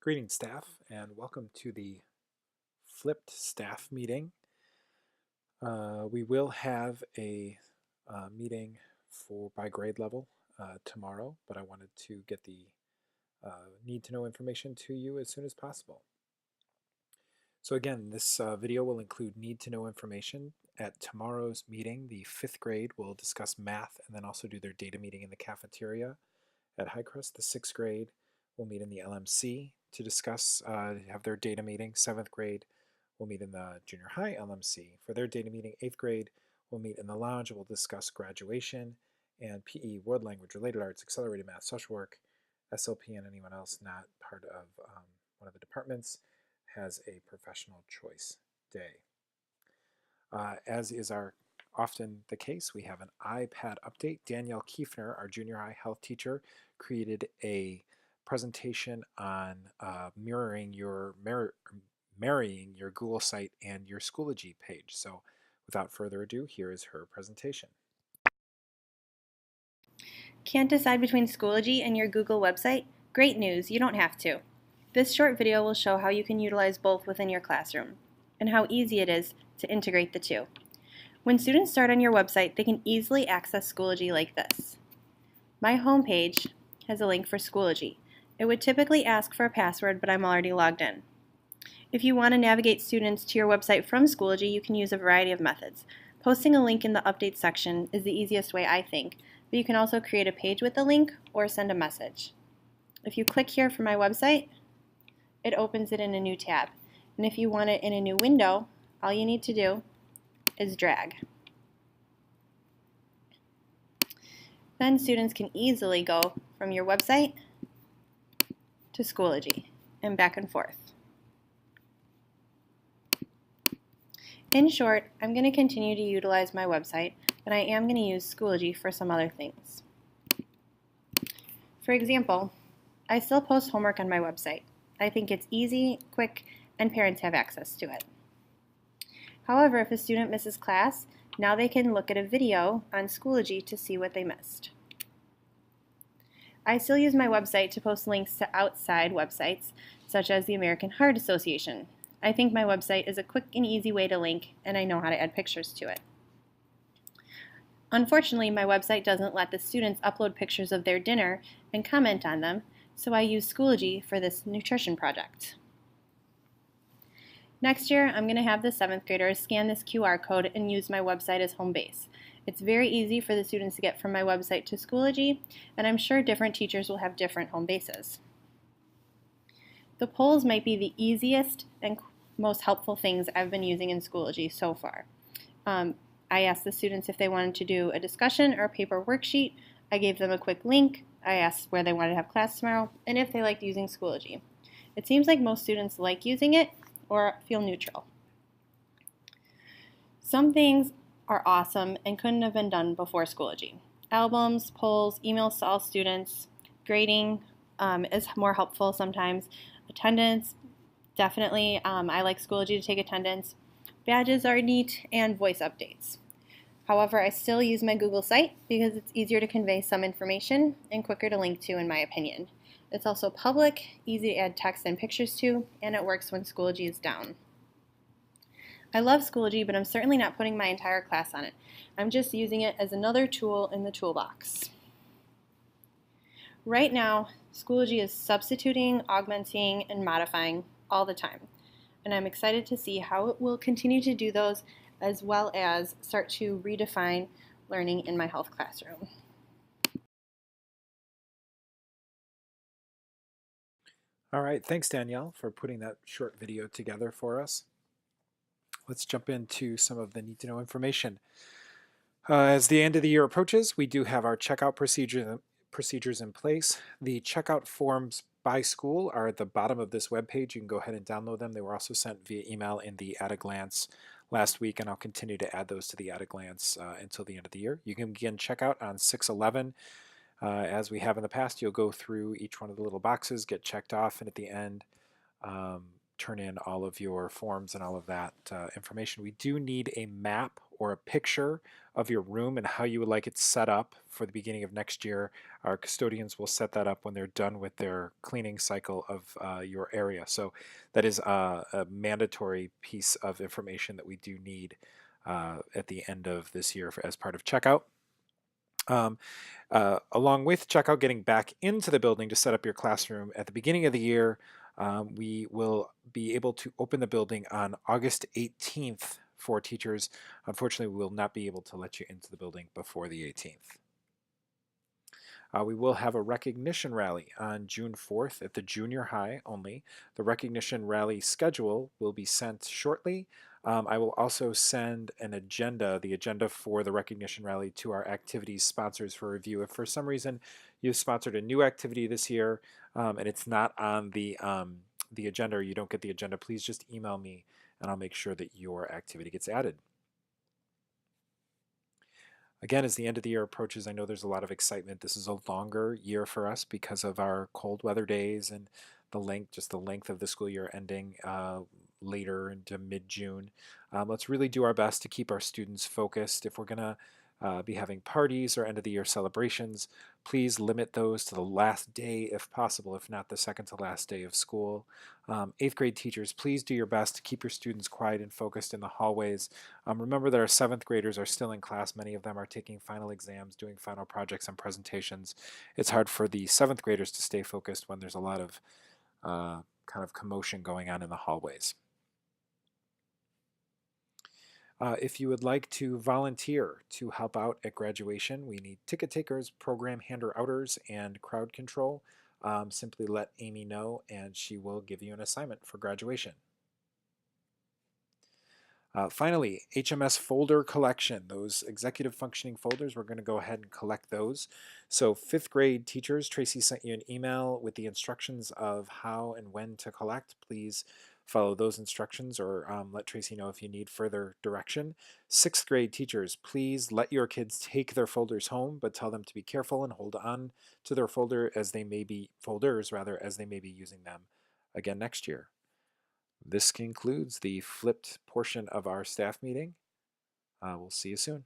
Greetings, staff, and welcome to the flipped staff meeting. We will have a meeting by grade level tomorrow, but I wanted to get the need to know information to you as soon as possible. So again, this video will include need to know information. At tomorrow's meeting, the 5th grade will discuss math and then also do their data meeting in the cafeteria. At Highcrest, the 6th grade will meet in the LMC to discuss, have their data meeting. 7th grade will meet in the junior high LMC. For their data meeting, 8th grade will meet in the lounge and we'll discuss graduation and PE, world language, related arts, accelerated math, social work, SLP, and anyone else not part of one of the departments has a professional choice day. As is often the case, we have an iPad update. Danielle Kiefner, our junior high health teacher, created a presentation on marrying your Google site and your Schoology page. So without further ado, here is her presentation. Can't decide between Schoology and your Google website? Great news, you don't have to. This short video will show how you can utilize both within your classroom, and how easy it is to integrate the two. When students start on your website, they can easily access Schoology like this. My home page has a link for Schoology. It would typically ask for a password, but I'm already logged in. If you want to navigate students to your website from Schoology, you can use a variety of methods. Posting a link in the update section is the easiest way, I think, but you can also create a page with the link or send a message. If you click here for my website, it opens it in a new tab. And if you want it in a new window, all you need to do is drag. Then students can easily go from your website to Schoology and back and forth. In short, I'm going to continue to utilize my website, but I am going to use Schoology for some other things. For example, I still post homework on my website. I think it's easy, quick, and parents have access to it. However, if a student misses class, now they can look at a video on Schoology to see what they missed. I still use my website to post links to outside websites, such as the American Heart Association. I think my website is a quick and easy way to link, and I know how to add pictures to it. Unfortunately, my website doesn't let the students upload pictures of their dinner and comment on them, so I use Schoology for this nutrition project. Next year, I'm going to have the 7th graders scan this QR code and use my website as home base. It's very easy for the students to get from my website to Schoology, and I'm sure different teachers will have different home bases. The polls might be the easiest and most helpful things I've been using in Schoology so far. I asked the students if they wanted to do a discussion or a paper worksheet. I gave them a quick link. I asked where they wanted to have class tomorrow and if they liked using Schoology. It seems like most students like using it or feel neutral. Some things are awesome and couldn't have been done before Schoology. Albums, polls, emails to all students, grading is more helpful sometimes. Attendance, definitely, I like Schoology to take attendance. Badges are neat, and voice updates. However, I still use my Google site because it's easier to convey some information and quicker to link to, in my opinion. It's also public, easy to add text and pictures to, and it works when Schoology is down. I love Schoology, but I'm certainly not putting my entire class on it. I'm just using it as another tool in the toolbox. Right now, Schoology is substituting, augmenting, and modifying all the time. And I'm excited to see how it will continue to do those, as well as start to redefine learning in my health classroom. All right, thanks Danielle for putting that short video together for us. Let's jump into some of the need to know information. As the end of the year approaches, we do have our checkout procedures in place. The checkout forms by school are at the bottom of this webpage. You can go ahead and download them. They were also sent via email in the At a Glance last week, and I'll continue to add those to the At a Glance until the end of the year. You can begin checkout on 6/11. As we have in the past, you'll go through each one of the little boxes, get checked off, and at the end, turn in all of your forms and all of that information. We do need a map or a picture of your room and how you would like it set up for the beginning of next year, our custodians will set that up when they're done with their cleaning cycle of your area. So that is a mandatory piece of information that we do need at the end of this year as part of checkout. Along with checkout, getting back into the building to set up your classroom at the beginning of the year, we will be able to open the building on August 18th for teachers. Unfortunately, we will not be able to let you into the building before the 18th. We will have a recognition rally on June 4th at the junior high only. The recognition rally schedule will be sent shortly. I will also send an agenda, the agenda for the recognition rally, to our activities sponsors for review. If for some reason you've sponsored a new activity this year and it's not on the agenda, or you don't get the agenda, please just email me and I'll make sure that your activity gets added. Again, as the end of the year approaches, I know there's a lot of excitement. This is a longer year for us because of our cold weather days and the length of the school year ending later into mid-June. Let's really do our best to keep our students focused. If we're going to be having parties or end of the year celebrations, please limit those to the last day if possible, if not the second to last day of school. 8th grade teachers, please do your best to keep your students quiet and focused in the hallways. Remember that our 7th graders are still in class. Many of them are taking final exams, doing final projects and presentations. It's hard for the 7th graders to stay focused when there's a lot of kind of commotion going on in the hallways. If you would like to volunteer to help out at graduation, we need ticket takers, program hander-outers, and crowd control. Simply let Amy know and she will give you an assignment for graduation. Finally, HMS folder collection, those executive functioning folders, we're going to go ahead and collect those. So 5th grade teachers, Tracy sent you an email with the instructions of how and when to collect. Please follow those instructions or let Tracy know if you need further direction. 6th grade teachers, please let your kids take their folders home, but tell them to be careful and hold on to their folders as they may be using them again next year. This concludes the flipped portion of our staff meeting. We'll see you soon.